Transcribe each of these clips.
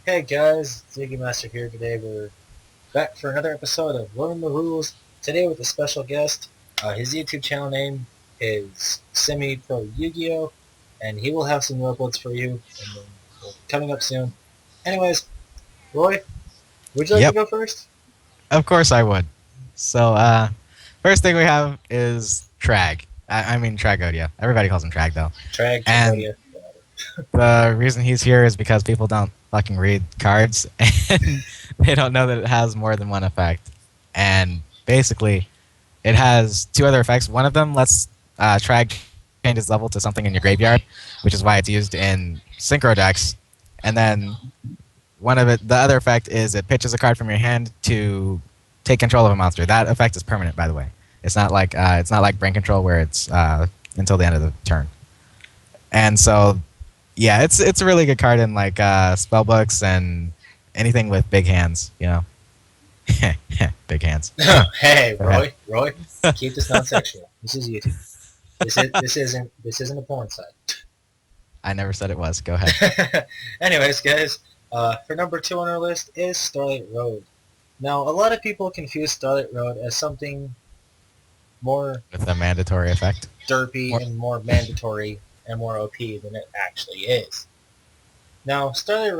Hey guys, Ziggy Master here today. We're back for another episode of Learn the Rules. Today with a special guest. His YouTube channel name is Semi-Pro Yu-Gi-Oh! And he will have some new uploads for you coming up soon. Anyways, Roy, would you like to Yep, go first? of course I would. So, first thing we have is Trag. I mean Tragodia. Everybody calls him Trag though. Trag, And Tragodia, whatever. the reason he's here is because people don't fucking read cards and they don't know that it has more than one effect. And basically, it has two other effects. One of them lets Trag change its level to something in your graveyard, which is why it's used in Synchro decks. And then the other effect is it pitches a card from your hand to take control of a monster. That effect is permanent, by the way. It's not like brain control where it's until the end of the turn. And so, yeah, it's a really good card in like spell books and anything with big hands. Big hands. Hey, Go ahead. Roy, keep this non-sexual. This is YouTube. This isn't a porn site. I never said it was. Go ahead. Anyways, guys, for number 2 on our list is Starlight Road. Now, a lot of people confuse Starlight Road as something more With a mandatory effect. derpy More- and more mandatory and more OP than it actually is. Now, Starlight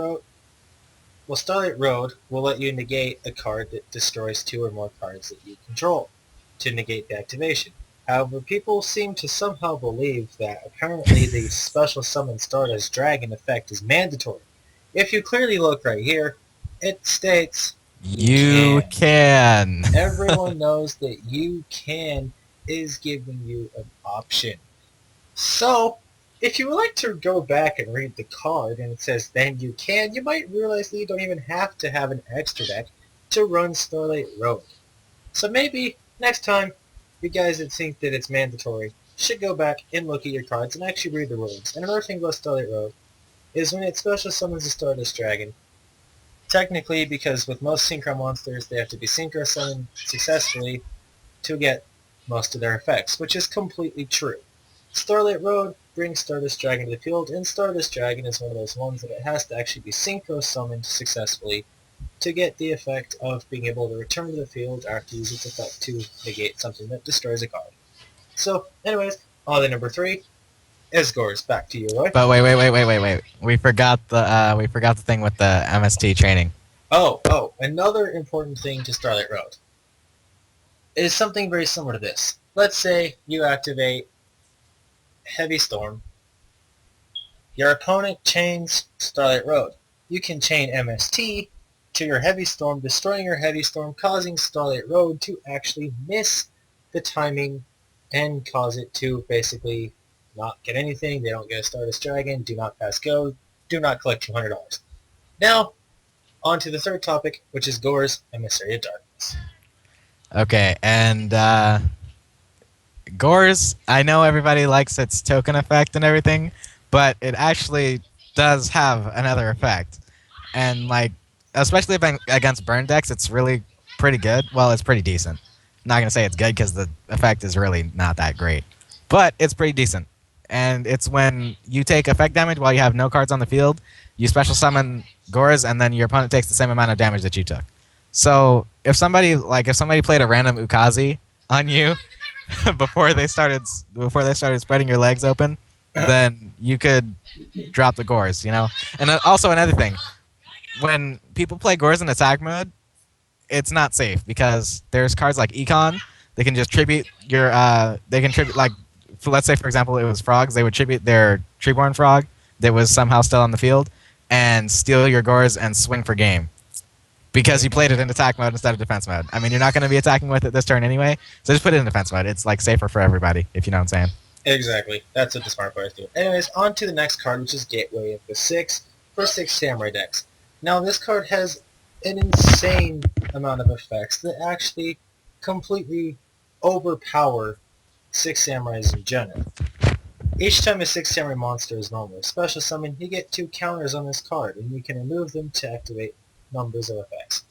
Road will let you negate a card that destroys 2 or more cards that you control to negate the activation. However, people seem to somehow believe that apparently the special summon Stardust Dragon effect is mandatory. If you clearly look right here, it states you You can. can. Everyone knows that you can is giving you an option. So, if you would like to go back and read the card and it says then you can, you might realize that you don't even have to have an extra deck to run Starlight Road. So maybe next time you guys that think that it's mandatory should go back and look at your cards and actually read the rules. And another thing about Starlight Road is when it special summons a Stardust Dragon, technically because with most Synchro monsters they have to be Synchro summoned successfully to get most of their effects, which is completely true. Starlight Road brings Stardust Dragon to the field, and Stardust Dragon is one of those ones that it has to actually be Synchro summoned successfully to get the effect of being able to return to the field after using its effect to negate something that destroys a card. So, anyways, on to number 3 is Gores. Back to you, Roy. But wait. We forgot the thing with the MST training. Oh, another important thing to Starlight Road is something very similar to this. Let's say you activate Heavy Storm. Your opponent chains Starlight Road. You can chain MST to your Heavy Storm, destroying your Heavy Storm, causing Starlight Road to actually miss the timing and cause it to basically not get anything. They don't get a Stardust Dragon, do not pass go, do not collect $200. Now, on to the third topic, which is Gore's Emissary of Darkness. Okay, and Gores, I know everybody likes its token effect and everything, but it actually does have another effect. And, like, especially against burn decks, it's really pretty good. Well, it's pretty decent. I'm not going to say it's good because the effect is really not that great. But it's pretty decent. And it's when you take effect damage while you have no cards on the field, you special summon Gores, and then your opponent takes the same amount of damage that you took. So if somebody played a random Ukazi on you, before they started spreading your legs open, then you could drop the Gores, you know. And also another thing, when people play Gores in attack mode, it's not safe because there's cards like Econ. They can just tribute your. They can tribute like, let's say for example it was frogs. They would tribute their Treeborn frog that was somehow still on the field, and steal your Gores and swing for game because you played it in attack mode instead of defense mode. I mean, you're not going to be attacking with it this turn anyway, so just put it in defense mode. It's like safer for everybody, if you know what I'm saying. Exactly. That's what the smart players do. Anyways, on to the next card, which is Gateway of the 6 for 6 Samurai decks. Now, this card has an insane amount of effects that actually completely overpower 6 Samurais in general. Each time a 6 Samurai monster is normally special summoned, you get 2 counters on this card, and you can remove them to activate numbers of effects.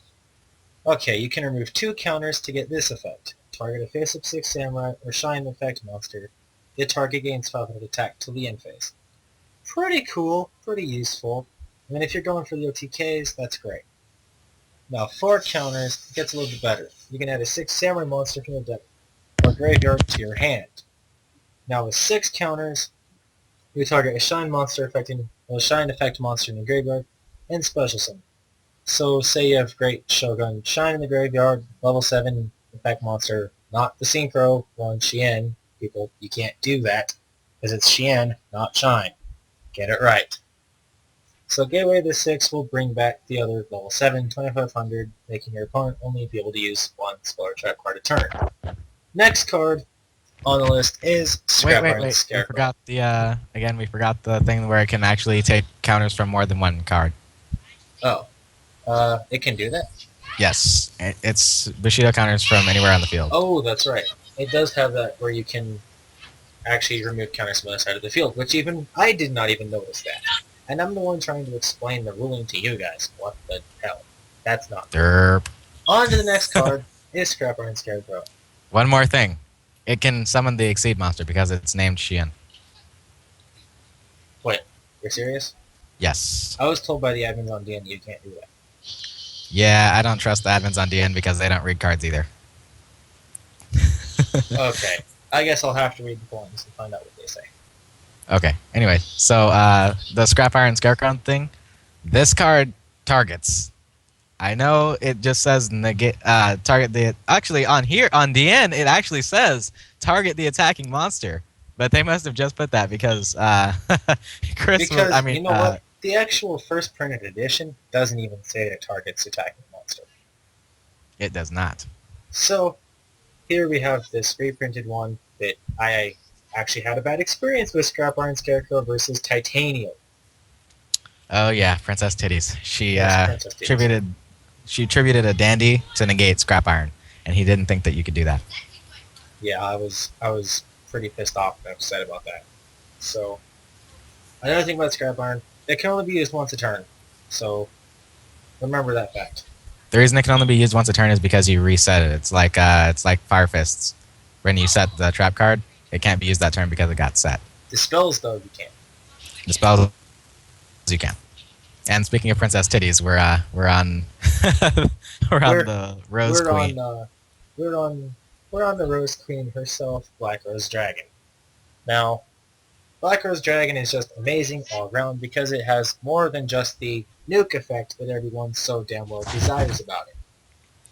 Okay, you can remove 2 counters to get this effect. Target a face-up 6 Samurai or Shine effect monster. The target gains 500 attack till the end phase. Pretty cool, pretty useful. And if you're going for the OTKs, that's great. Now, 4 counters gets a little bit better. You can add a 6 Samurai monster from your deck or graveyard to your hand. Now, with 6 counters, you target a Shine monster affecting a Shine effect monster in the graveyard and special summon. So, say you have Great Shogun Shine in the graveyard, level 7 effect monster, not the Synchro one, Shien. People, you can't do that because it's Shien, not Shine. Get it right. So Gateway to 6 will bring back the other level 7, 2500, making your opponent only be able to use one Spoiler Trap card a turn. Next card on the list is Wait, Scrap wait, Iron wait. We Scarecrow. forgot the again. We forgot the thing where it can actually take counters from more than one card. Oh, it can do that? Yes, it's Bushido counters from anywhere on the field. Oh, that's right. It does have that where you can actually remove counters from the other side of the field, which even I did not even notice that. And I'm the one trying to explain the ruling to you guys. What the hell? That's not good. Derp. On to the next card is Scrap Iron Scarecrow. One more thing. It can summon the Exceed monster because it's named Shien. Wait, you're serious? Yes. I was told by the admins on DN you can't do that. Yeah, I don't trust the admins on DN because they don't read cards either. Okay. I guess I'll have to read the forums and find out what they say. Okay. Anyway, so the Scrap Iron Scarecrow thing, this card targets. I know it just says negate target the. Actually, on here on DN, it actually says target the attacking monster. But they must have just put that because Chris. Because, I mean, you know what? The actual first printed edition doesn't even say it targets attacking monster. it does not. So, here we have this reprinted one that I actually had a bad experience with Scrap Iron Scarecrow versus Titanium. Oh yeah, Princess Titties. She Yes, Princess Titties. tributed a dandy to negate Scrap Iron, and he didn't think that you could do that. Yeah, I was pretty pissed off and upset about that. So, another thing about Scrap Iron, it can only be used once a turn. So, remember that fact. The reason it can only be used once a turn is because you reset it. It's like Fire Fists. When you set the trap card, it can't be used that turn because it got set. The spells, though, you can't. The spells you can. And speaking of Princess Titties, we're on we're on the Rose Queen. We're on the Rose Queen herself, Black Rose Dragon. Now, Black Rose Dragon is just amazing all around because it has more than just the nuke effect that everyone so damn well desires about it.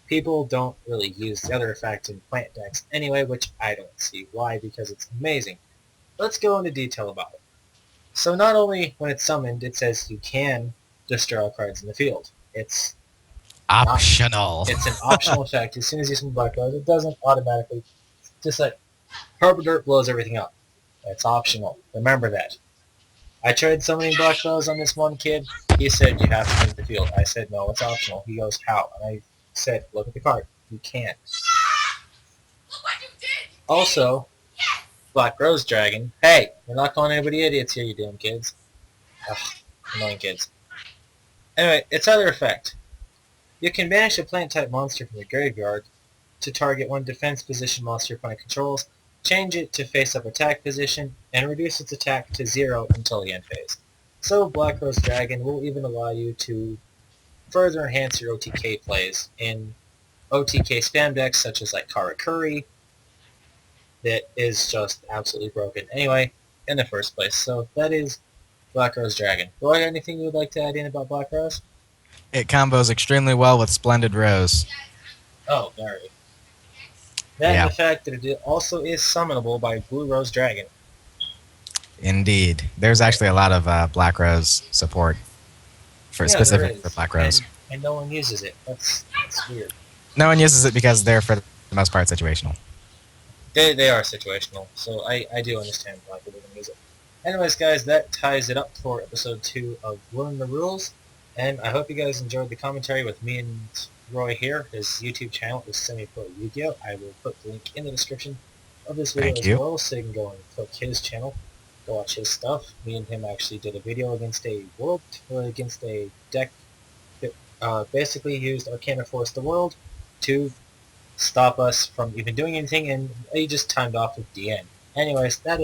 People don't really use the other effect in plant decks anyway, which I don't see why because it's amazing. Let's go into detail about it. So not only when it's summoned, it says you can destroy all cards in the field. It's Optional. It's an optional effect. As soon as you summon Black Rose, it doesn't automatically. Just like Harbinger blows everything up. It's optional. Remember that. I tried summoning Black Rose on this one kid. He said you have to leave the field. I said no, it's optional. He goes how? And I said look at the card. You can't. Also, Black Rose Dragon. Hey, we're not calling anybody idiots here, you damn kids. Ugh, annoying kids. Anyway, its other effect. You can banish a plant-type monster from your graveyard to target one defense position monster your opponent controls, change it to face-up attack position, and reduce its attack to 0 until the end phase. So Black Rose Dragon will even allow you to further enhance your OTK plays in OTK spam decks such as like Karakuri that is just absolutely broken anyway in the first place. So that is Black Rose Dragon. Roy, anything you would like to add in about Black Rose? It combos extremely well with Splendid Rose. Oh, very. That and the fact that it also is summonable by Blue Rose Dragon. Indeed. There's actually a lot of Black Rose support specific for Black Rose. And no one uses it. That's weird. No one uses it because they're, for the most part, situational. They are situational, so I do understand why people don't use it. Anyways, guys, that ties it up for episode 2 of Learn the Rules. And I hope you guys enjoyed the commentary with me and Roy here. His YouTube channel is Semi-Pro Yu-Gi-Oh! I will put the link in the description of this video as well, so you can go and click his channel, go watch his stuff. Me and him actually did a video against a deck that basically used Arcana Force the World to stop us from even doing anything, and he just timed off with DN. Anyways, that is